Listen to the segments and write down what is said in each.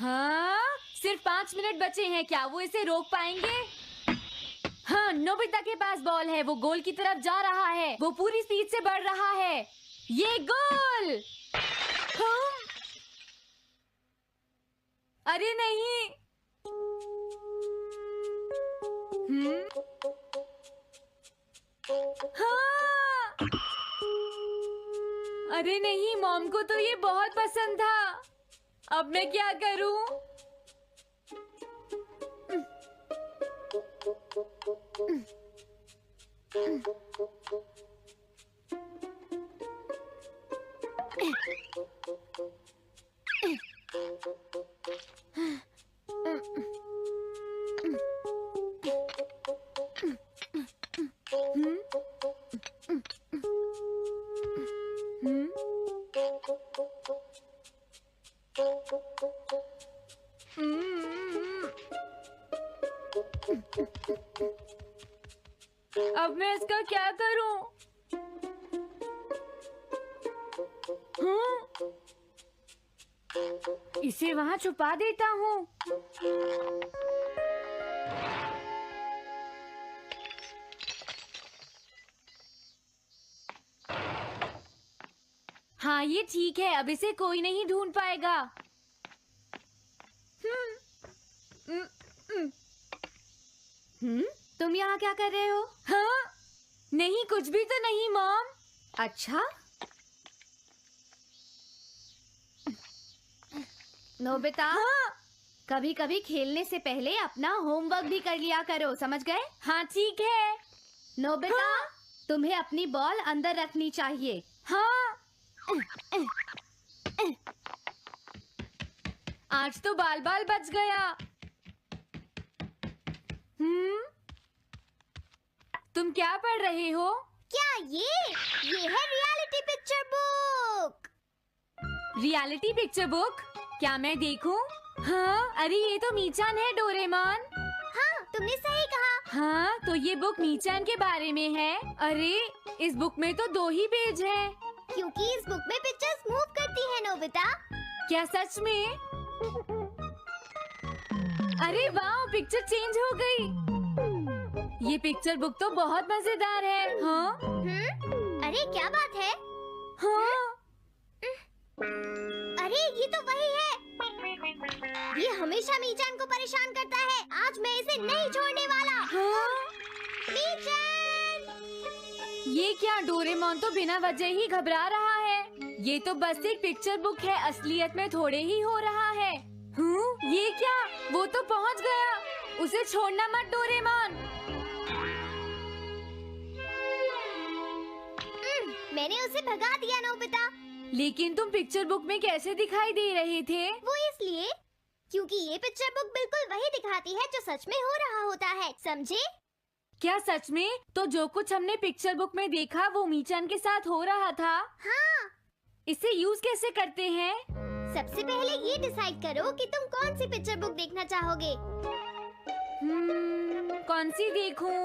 हाँ, सिर्फ 5 मिनट बचे हैं। क्या वो इसे रोक पाएंगे? हाँ, नोबिता के पास बॉल है। वो गोल की तरफ जा रहा है। वो पूरी स्पीड से बढ़ रहा है। ये गोल! हाँ? अरे नहीं! हाँ! अरे नहीं, मॉम को तो ये बहुत पसंद था। अब मैं क्या करूं? अब मैं इसका क्या करूं? इसे वहां छुपा देता हूँ। हाँ, ये ठीक है। अब इसे कोई नहीं ढूंढ पाएगा। तुम यहाँ क्या कर रहे हो? हाँ? नहीं, कुछ भी तो नहीं मॉम। अच्छा, नोबिता, हाँ? कभी कभी खेलने से पहले अपना होमवर्क भी कर लिया करो, समझ गए? हाँ, ठीक है। नोबिता, हाँ? तुम्हें अपनी बॉल अंदर रखनी चाहिए। हाँ? आज तो बाल बाल बच गया। तुम क्या पढ़ रहे हो? क्या ये है reality picture book. Reality picture book? क्या मैं देखूं? हाँ, अरे ये तो मीचान है, डोरेमोन। हाँ, तुमने सही कहा। हाँ, तो ये बुक मीचान के बारे में है। अरे, इस बुक में तो 2 ही पेज हैं। क्योंकि इस बुक में पिक्चर्स मूव करती है नोबिता। क्या सच में? अरे वाह, पिक्चर चेंज हो गई। ये पिक्चर बुक तो बहुत मजेदार है। हाँ? अरे क्या बात है? हाँ? अरे ये तो वही है। ये हमेशा मीचान को परेशान करता है। आज मैं इसे नहीं छोड़ने वाला। हाँ? मीचान! ये क्या, डोरेमोन तो बिना वजह ही घबरा रहा है। ये तो बस एक पिक्चर बुक है, असलियत में थोड़े ही हो रहा है। ये क्या? वो तो पहुंच गया। उसे छोड़ना मत डोरेमोन। मैंने उसे भगा दिया नोबिता। लेकिन तुम पिक्चर बुक में कैसे दिखाई दे रहे थे? वो इसलिए क्योंकि ये पिक्चर बुक बिल्कुल वही दिखाती है जो सच में हो रहा होता है, समझे? क्या सच में? तो जो कुछ हमने पिक्चर बुक में देखा वो मीचान के साथ हो रहा था? हाँ। इसे यूज कैसे करते हैं? सबसे पहले ये डिसाइड करो कि तुम कौन सी पिक्चर बुक देखना चाहोगे। कौन सी देखूं?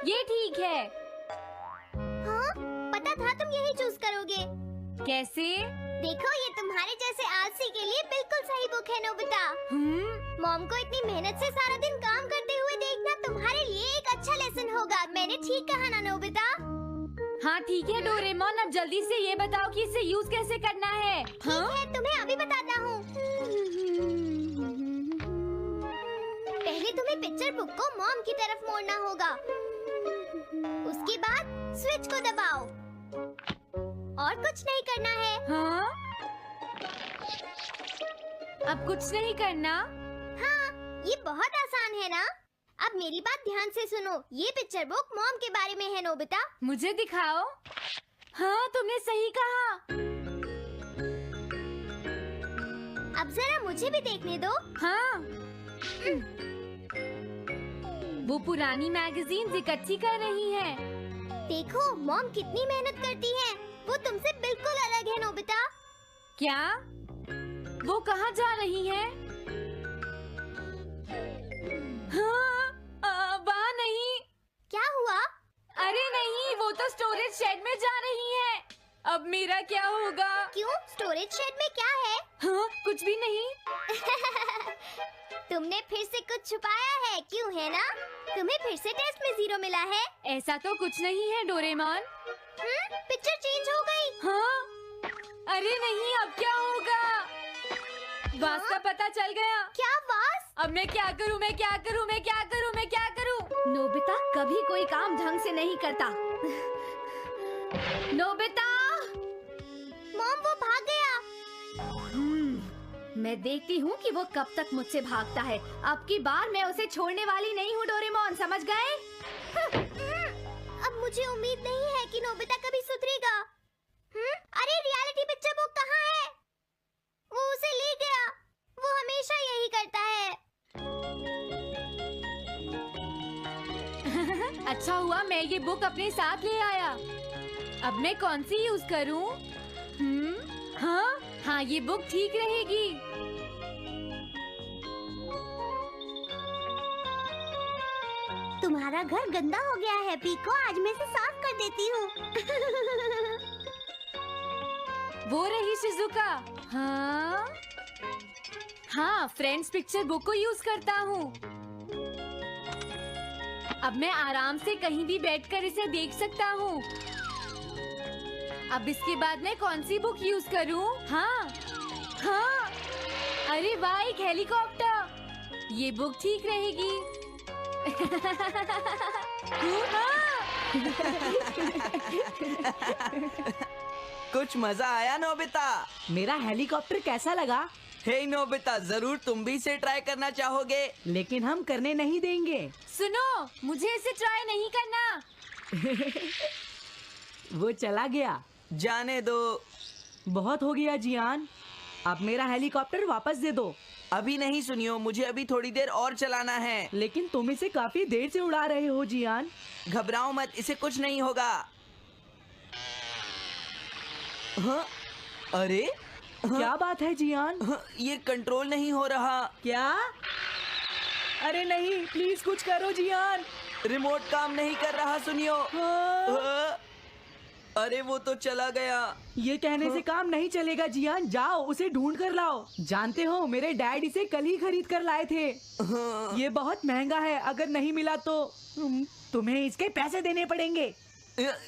ये ठीक है। हाँ, पता था तुम यही चूज करोगे। कैसे? देखो, ये तुम्हारे जैसे आलसी के लिए बिल्कुल सही बुक है नोबिता। मॉम को इतनी मेहनत से सारा दिन काम करते हुए देखना तुम्हारे लिए एक अच्छा लेसन होगा। मैंने ठीक कहा ना नोबिता? हाँ ठीक है डोरेमोन, अब जल्दी से ये बताओ कि इसे यूज कैसे करना है। ठीक है, तुम्हें अभी बताता हूँ। पहले तुम्हें पिक्चर बुक को मॉम की तरफ मोड़ना होगा। उसके बाद स्विच को दबाओ। और कुछ नहीं करना है। हाँ? अब कुछ नहीं करना? हाँ, ये बहुत आसान है ना? अब मेरी बात ध्यान से सुनो। ये पिक्चर बुक मॉम के बारे में है नोबिता। मुझे दिखाओ। हाँ, तुमने सही कहा। अब जरा मुझे भी देखने दो। हाँ। वो पुरानी मैगजीन्स इकट्ठी कर रही है। देखो, मॉम कितनी मेहनत करती है। वो तुमसे बिल्कुल अलग है नोबिता। क्या? वो कहाँ जा रही है? हाँ, वहाँ नहीं। क्या हुआ? अरे नहीं, वो तो स्टोरेज शेड में जा रही है। अब मेरा क्या होगा? क्यों? स्टोरेज शेड में क्या है? हाँ, कुछ भी नहीं। तुमने फिर से कुछ छुपाया है, क्यों है ना? तुम्हें फिर से टेस्ट में 0 मिला है। ऐसा तो कुछ नहीं है डोरेमोन। पिक्चर चेंज हो गई। हाँ? अरे नहीं, अब क्या होगा? वास का पता चल गया। क्या वास? अब मैं क्या करूँ? मैं क्या करूँ? मैं क्या करूँ? मैं क्या करूँ? नोबिता कभी कोई काम ढंग से नहीं करता। नोबिता! मॉम, वो भाग गया। मैं देखती हूँ कि वो कब तक मुझसे भागता है। अब की बार मैं उसे छोड़ने वाली नहीं हूँ डोरेमोन, समझ गए? अब मुझे उम्मीद नहीं है कि नोबिता कभी सुधरेगा। अरे रियलिटी पिक्चर बुक कहाँ है? वो उसे ले गया। वो हमेशा यही करता है। अच्छा हुआ मैं ये बुक अपने साथ ले आया। अब मैं कौन सी यूज करूँ? हाँ हाँ, ये बुक ठीक रहेगी। तुम्हारा घर गंदा हो गया है पीको, आज मैं इसे साफ कर देती हूँ। वो रही शिजुका। हाँ हाँ, फ्रेंड्स पिक्चर बुक को यूज करता हूँ। अब मैं आराम से कहीं भी बैठकर इसे देख सकता हूँ। अब इसके बाद मैं कौन सी बुक यूज करूँ? हाँ हाँ, अरे वाह, एक हेलीकॉप्टर। ये बुक ठीक रहेगी। कुछ मजा आया नोबिता? मेरा हेलीकॉप्टर कैसा लगा? हे नोबिता, जरूर तुम भी इसे ट्राई करना चाहोगे। लेकिन हम करने नहीं देंगे। सुनो, मुझे इसे ट्राई नहीं करना। वो चला गया। जाने दो। बहुत हो गया जियान, अब मेरा हेलीकॉप्टर वापस दे दो। अभी नहीं सुनियो, मुझे अभी थोड़ी देर और चलाना है। लेकिन तुम इसे काफी देर से उड़ा रहे हो जियान। घबराओ मत, इसे कुछ नहीं होगा। हाँ? अरे क्या बात है जियान? ये कंट्रोल नहीं हो रहा। क्या? अरे नहीं, प्लीज कुछ करो जियान। रिमोट काम नहीं कर रहा, सुनियो। हाँ। अरे वो तो चला गया। ये कहने से काम नहीं चलेगा जियान, जाओ उसे ढूंढ कर लाओ। जानते हो, मेरे डैड इसे कल ही खरीद कर लाए थे। ये बहुत महंगा है, अगर नहीं मिला तो तुम्हें इसके पैसे देने पड़ेंगे।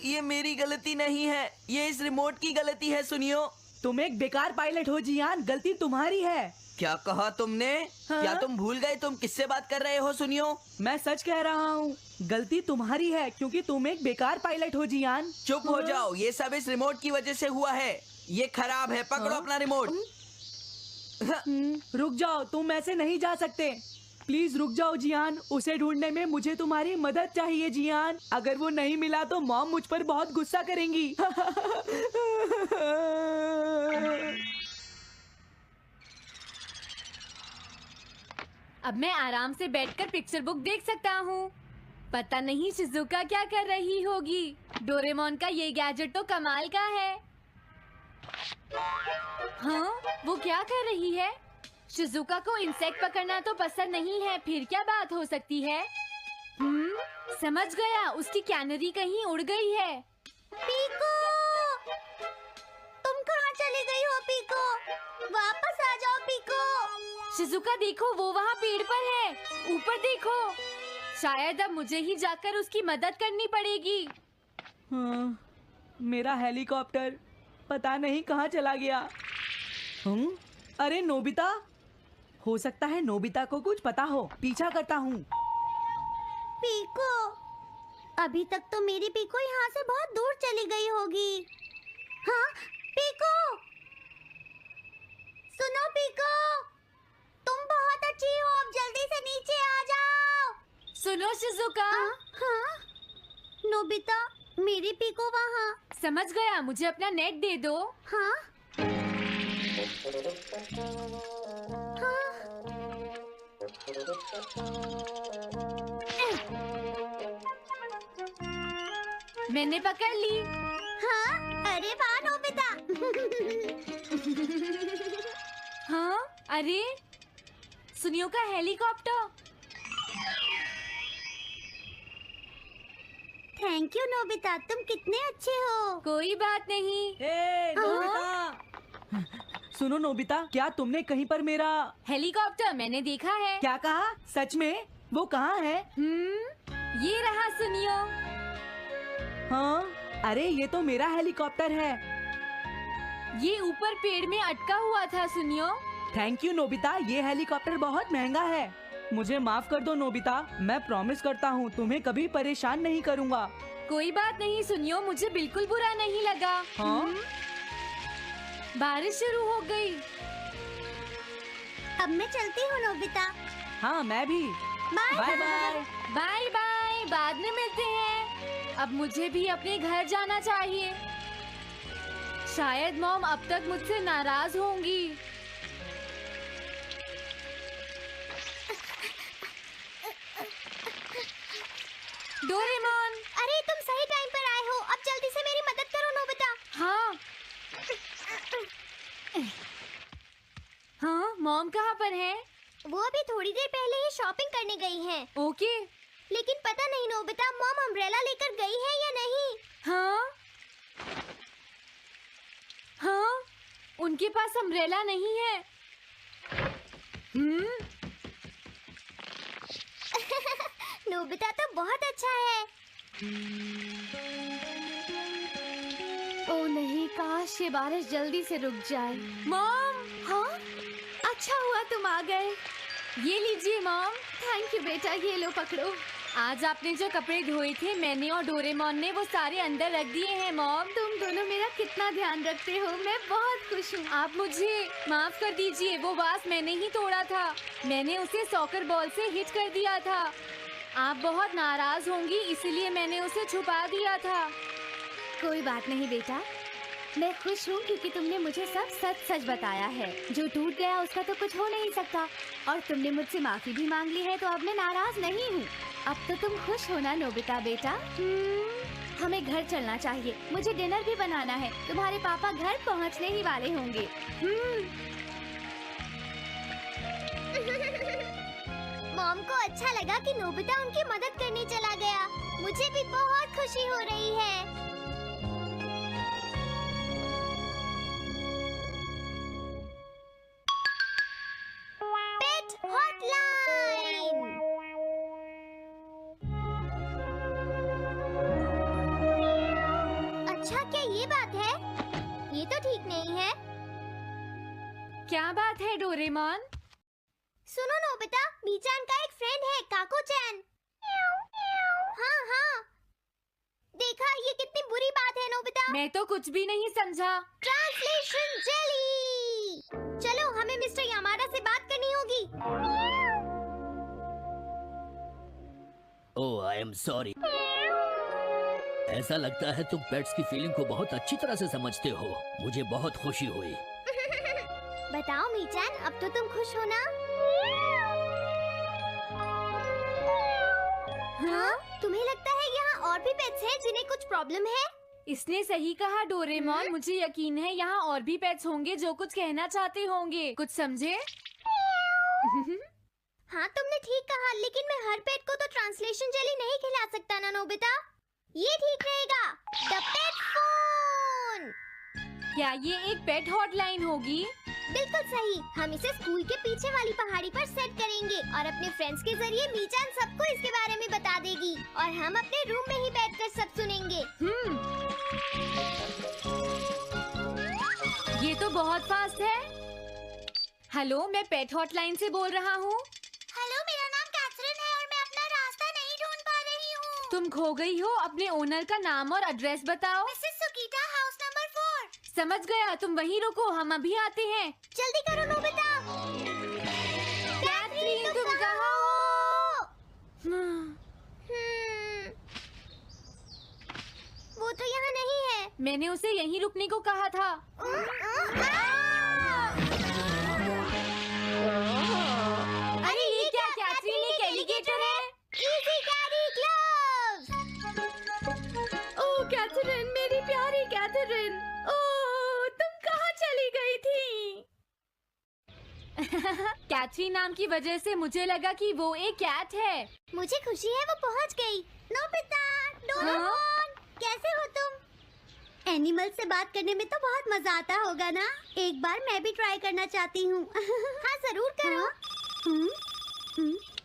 ये मेरी गलती नहीं है, ये इस रिमोट की गलती है, सुनियो। तुम एक बेकार पायलट हो जियान, गलती तुम्हारी है। क्या कहा तुमने? हाँ? क्या तुम भूल गए तुम किससे बात कर रहे हो? सुनियो, मैं सच कह रहा हूँ, गलती तुम्हारी है क्योंकि तुम एक बेकार पायलट हो जियान। चुप हो जाओ, ये सब इस रिमोट की वजह से हुआ है। ये खराब है, पकड़ो अपना रिमोट। रुक जाओ, तुम ऐसे नहीं जा सकते। प्लीज रुक जाओ जियान, उसे ढूंढने में मुझे तुम्हारी मदद चाहिए जियान। अगर वो नहीं मिला तो मॉम मुझ पर बहुत गुस्सा करेंगी। अब मैं आराम से बैठकर पिक्चर बुक देख सकता हूँ। पता नहीं शिजुका क्या कर रही होगी। डोरेमोन का ये गैजेट तो कमाल का है। हाँ, वो क्या कर रही है? शिजुका को इंसेक्ट पकड़ना तो पसंद नहीं है, फिर क्या बात हो सकती है? समझ गया, उसकी कैनरी कहीं उड़ गई है। पीको, तुम कहाँ चली गई हो पीको? वापस आ जाओ पीको। शिजुका देखो, वो वहाँ पेड़ पर है। ऊपर देखो। शायद अब मुझे ही जाकर उसकी मदद करनी पड़ेगी। हाँ, मेरा हेलीकॉप्टर पता नहीं कहाँ चला गया। अरे नोबिता, हो सकता है नोबिता को कुछ पता हो, पीछा करता हूँ। पीको, अभी तक तो मेरी पीको यहाँ से बहुत दूर चली गई होगी। हाँ, पीको, सुनो पीको, तुम बहुत अच्छी हो, अब जल्दी से नीचे आ जाओ। सुनो शिजुका। हाँ, नोबिता, मेरी पीको वहाँ। समझ गया, मुझे अपना नेट दे दो। हाँ, मैंने पकड़ ली। हाँ, अरे वाह नोबिता। हाँ, अरे सुनियो का हेलीकॉप्टर। थैंक यू नोबिता, तुम कितने अच्छे हो। कोई बात नहीं। हे नोबिता, सुनो नोबिता, क्या तुमने कहीं पर मेरा हेलीकॉप्टर मैंने देखा है। क्या कहा? सच में? वो कहाँ है? ये रहा, सुनियो। हाँ, अरे ये तो मेरा हेलीकॉप्टर है। ये ऊपर पेड़ में अटका हुआ था, सुनियो। थैंक यू नोबिता, ये हेलीकॉप्टर बहुत महंगा है। मुझे माफ कर दो नोबिता, मैं प्रॉमिस करता हूँ तुम्हें कभी परेशान नहीं करूँगा। कोई बात नहीं सुनियो, मुझे बिल्कुल बुरा नहीं लगा। हाँ? बारिश शुरू हो गई। अब मैं चलती हूँ नोबिता। हाँ, मैं भी। Bye bye bye. Bye bye, बाद में मिलते हैं। अब मुझे भी अपने घर जाना चाहिए। शायद मॉम अब तक मुझसे नाराज होंगी। डोरेमोन। अरे तुम सही टाइम पर आए हो। अब जल्दी से मेरी मदद करो नोबिता। हाँ हाँ, मॉम कहाँ पर है? वो अभी थोड़ी देर पहले ही शॉपिंग करने गई हैं। ओके। लेकिन पता नहीं नोबिता, मॉम अम्ब्रेला लेकर गई है या नहीं। हाँ हाँ, उनके पास अम्ब्रेला नहीं है। नोबिता तो बहुत अच्छा है। ओ नहीं, काश ये बारिश जल्दी से रुक जाए। मॉम, हाँ, अच्छा हुआ तुम आ गए। ये लीजिए मॉम। थैंक यू बेटा, ये लो पकड़ो। आज आपने जो कपड़े धोए थे, मैंने और डोरेमोन ने वो सारे अंदर रख दिए हैं मॉम। तुम दोनों मेरा कितना ध्यान रखते हो, मैं बहुत खुश हूँ। आप मुझे माफ कर दीजिए, वो वास मैंने ही तोड़ा था। मैंने उसे सॉकर बॉल से हिट कर दिया था। आप बहुत नाराज होंगी, इसीलिए मैंने उसे छुपा दिया था। कोई बात नहीं बेटा, मैं खुश हूँ क्योंकि तुमने मुझे सब सच सच बताया है। जो टूट गया उसका तो कुछ हो नहीं सकता, और तुमने मुझसे माफी भी मांग ली है, तो अब मैं नाराज नहीं हूँ। अब तो तुम खुश हो ना नोबिता बेटा? हमें घर चलना चाहिए, मुझे डिनर भी बनाना है। तुम्हारे पापा घर पहुँचने ही वाले होंगे। मॉम को अच्छा लगा कि नोबिता उनकी मदद करने चला गया। मुझे भी बहुत खुशी हो रही है। पेट हॉटलाइन। अच्छा, क्या ये बात है? ये तो ठीक नहीं है। क्या बात है डोरेमोन? सुनो नोबिता, मीचान का एक फ्रेंड है, काको-चैन। हाँ हाँ, देखा, ये कितनी बुरी बात है नोबिता। मैं तो कुछ भी नहीं समझा। Translation jelly. चलो, हमें मिस्टर यामाडा से बात करनी होगी। ओह, आई एम सॉरी। ऐसा लगता है तुम पेट्स की फीलिंग को बहुत अच्छी तरह से समझते हो। मुझे बहुत खुशी हुई। बताओ मीचान, अब तो तुम खुश हो ना? हाँ? तुम्हें लगता है यहाँ और भी पेट्स हैं जिन्हें कुछ प्रॉब्लम है? इसने सही कहा डोरेमोन, मुझे यकीन है यहाँ और भी पेट्स होंगे जो कुछ कहना चाहते होंगे। कुछ समझे? हाँ, तुमने ठीक कहा, लेकिन मैं हर पेट को तो ट्रांसलेशन जेली नहीं खिला सकता ना नोबिता। ये ठीक रहेगा। The pet phone. क्या ये एक पेट हॉटलाइन होगी? बिल्कुल सही। हम इसे स्कूल के पीछे वाली पहाड़ी पर सेट करेंगे और अपने फ्रेंड्स के जरिए मीचान सबको इसके बारे में बता देगी, और हम अपने रूम में ही बैठकर सब सुनेंगे। ये तो बहुत फास्ट है। हेलो, मैं पेट हॉटलाइन से बोल रहा हूँ। हेलो, मेरा नाम कैथरीन है और मैं अपना रास्ता नहीं ढूंढ पा रही हूँ। तुम खो गई हो, अपने ओनर का नाम और एड्रेस बताओ। Mrs Sukita, house number 4। समझ गया, तुम वहीं रुको, हम अभी आते हैं। जल्दी करो नोबिता। कैथरीन, तुम कहाँ हो? वो तो यहाँ नहीं है। मैंने उसे यहीं रुकने को कहा था। अरे ये क्या, कैथरीन एक एलिगेटर है। Easy carry gloves. Oh Catherine, मेरी प्यारी कैथरीन, ओह तुम कहाँ चली गई थी? कैथरीन नाम की वजह से मुझे लगा कि वो एक कैट है। मुझे खुशी है वो पहुँच गई। नोबिता, डोरेमोन, कैसे हो तुम? एनिमल से बात करने में तो बहुत मजा आता होगा ना? एक बार मैं भी ट्राई करना चाहती हूँ। हाँ जरूर करो।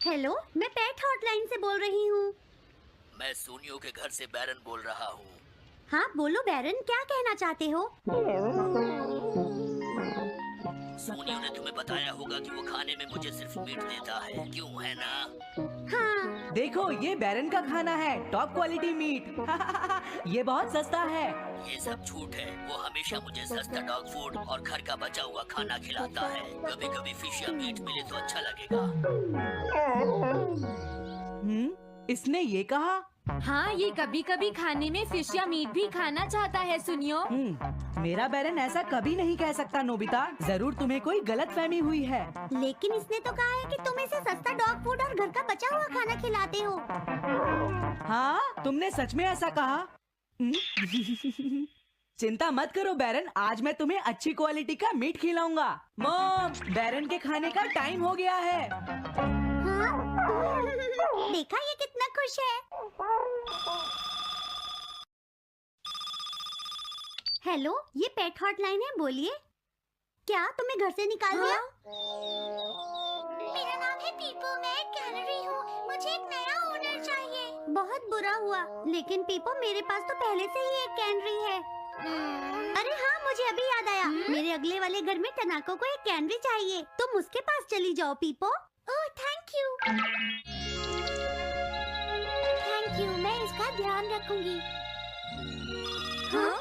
हेलो, मैं पेट हॉटलाइन से बोल रही हूँ। मैं सोनियो के घर से बैरन बोल रहा हूँ। हाँ बोलो बैरन, क्या कहना चाहते हो? सोनियो ने तुम्हें बताया होगा कि वो खाने में मुझे सिर्फ मीट देता है, क्यों है ना? हाँ। देखो ये बैरन का खाना है, टॉप क्वालिटी मीट। ये बहुत सस्ता है। ये सब झूठ है। वो हमेशा मुझे सस्ता डॉग फूड और घर का बचा हुआ खाना खिलाता है। कभी कभी फिश या मीट मिले तो अच्छा लगेगा। इसने ये कहा? हाँ, ये कभी कभी खाने में फिश या मीट भी खाना चाहता है सुनियो। मेरा बैरन ऐसा कभी नहीं कह सकता नोबिता। जरूर तुम्हें कोई गलतफहमी हुई है। लेकिन इसने तो कहा है कि तुम इसे सस्ता डॉग फूड और घर का बचा हुआ खाना खिलाते हो। हाँ, तुमने सच में ऐसा कहा? चिंता मत करो बैरन, आज मैं तुम्हें अच्छी क्वालिटी का मीट खिलाऊंगा। मॉम, बैरन के खाने का टाइम हो गया है। हाँ? देखा ये कितना खुश है। हेलो, ये पेट हॉटलाइन है, बोलिए। क्या तुम्हें घर से निकाल दिया? मेरा नाम है पीपो, मैं एक कैनरी हूँ। मुझे एक नया ओनर चाहिए। बहुत बुरा हुआ, लेकिन पीपो मेरे पास तो पहले से ही एक कैनरी है। अरे हाँ, मुझे अभी याद आया। मेरे अगले वाले घर में टनाको को एक कैनरी चाहिए। तुम उसके पास चली जाओ पीपो। Oh thank you. Thank you, मैं इसका ध्यान रखूंगी। हाँ?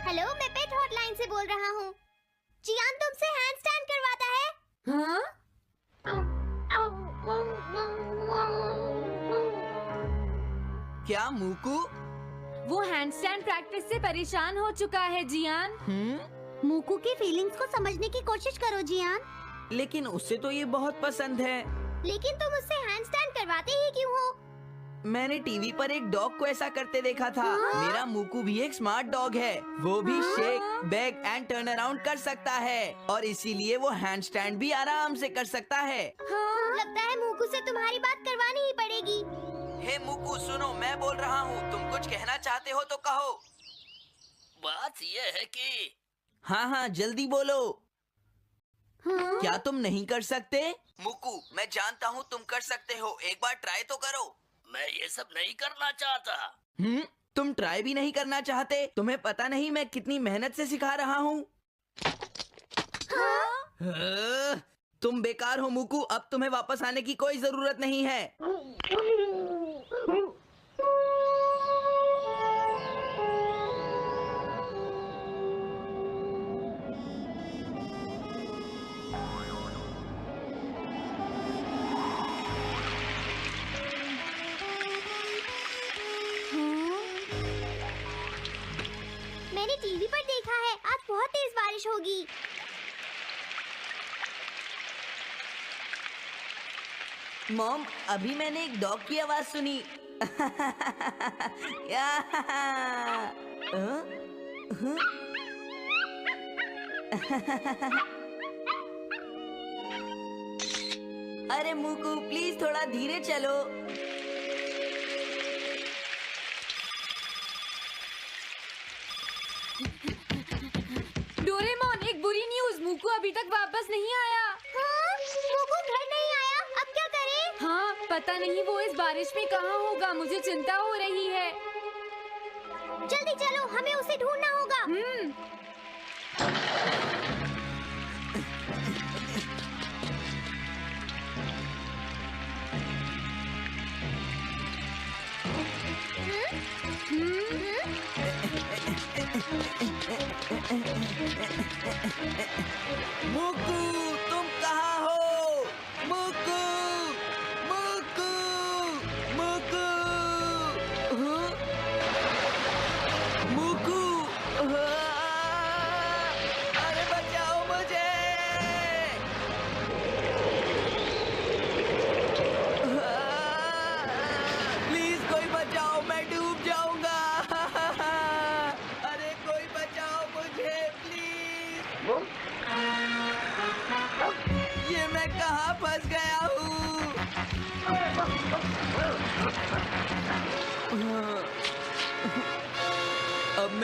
हेलो, मैं पेट हॉटलाइन से बोल रहा हूँ। जियान तुमसे हैंडस्टैंड करवाता है। हाँ? क्या मूकू? वो हैंडस्टैंड प्रैक्टिस से परेशान हो चुका है जियान। मूकू की फीलिंग्स को समझने की कोशिश करो जियान। लेकिन उससे तो ये बहुत पसंद है। लेकिन तुम उससे हैंडस्टैंड करवाते ही क्यों हो? मैंने टीवी पर एक डॉग को ऐसा करते देखा था। मेरा मूकू भी एक स्मार्ट डॉग है। वो भी shake, bag and turn around कर सकता है और इसीलिए वो हैंडस्टैंड भी आराम से कर सकता है। लगता है मूकू से तुम्हारी बात करवानी ही पड़ेगी। हे मूकू सुनो, मैं बोल रहा हूँ, तुम कुछ कहना चाहते हो तो कहो। बात ये है कि हाँ हाँ जल्दी बोलो। क्या तुम नहीं कर सकते? मूकू, मैं जानता हूँ तुम कर सकते हो, एक बार ट्राई तो करो। मैं ये सब नहीं करना चाहता। तुम ट्राई भी नहीं करना चाहते? तुम्हें पता नहीं मैं कितनी मेहनत से सिखा रहा हूँ। तुम बेकार हो मूकू, अब तुम्हें वापस आने की कोई जरूरत नहीं है। मैंने टीवी पर देखा है, आज बहुत तेज बारिश होगी। मॉम, अभी मैंने एक डॉग की आवाज सुनी। अरे मूकू प्लीज थोड़ा धीरे चलो। डोरेमोन, एक बुरी न्यूज़, मूकू अभी तक वापस नहीं आया। हाँ? मूकू घर नहीं आया, अब क्या करें? हाँ, पता नहीं वो इस बारिश में कहाँ होगा, मुझे चिंता हो रही है। जल्दी चलो, हमें उसे ढूंढना होगा। मूकू तुम कहाँ हो? मूकू, मूकू, मूकू, मूकू।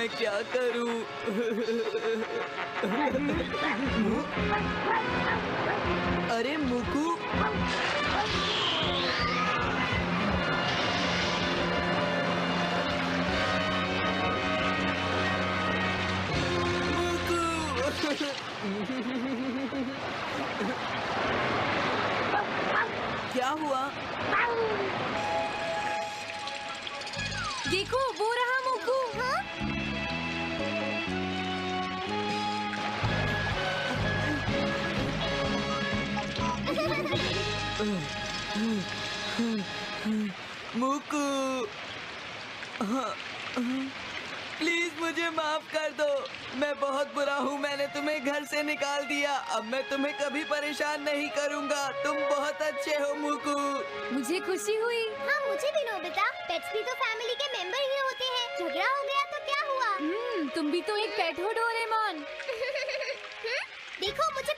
मैं क्या करूं? अरे मुकू, क्या हुआ? देखो वो रहा मुकू। हाँ? मुकू, प्लीज मुझे माफ कर दो। मैं बहुत बुरा हूँ, मैंने तुम्हें घर से निकाल दिया। अब मैं तुम्हें कभी परेशान नहीं करूँगा। तुम बहुत अच्छे हो मुकू। मुझे खुशी हुई। हाँ मुझे भी नोबिता, पेट्स भी तो फैमिली के मेंबर ही होते हैं। झगड़ा हो गया तो क्या हुआ? तुम भी तो एक पेट हो डोरेमोन। देखो मुझे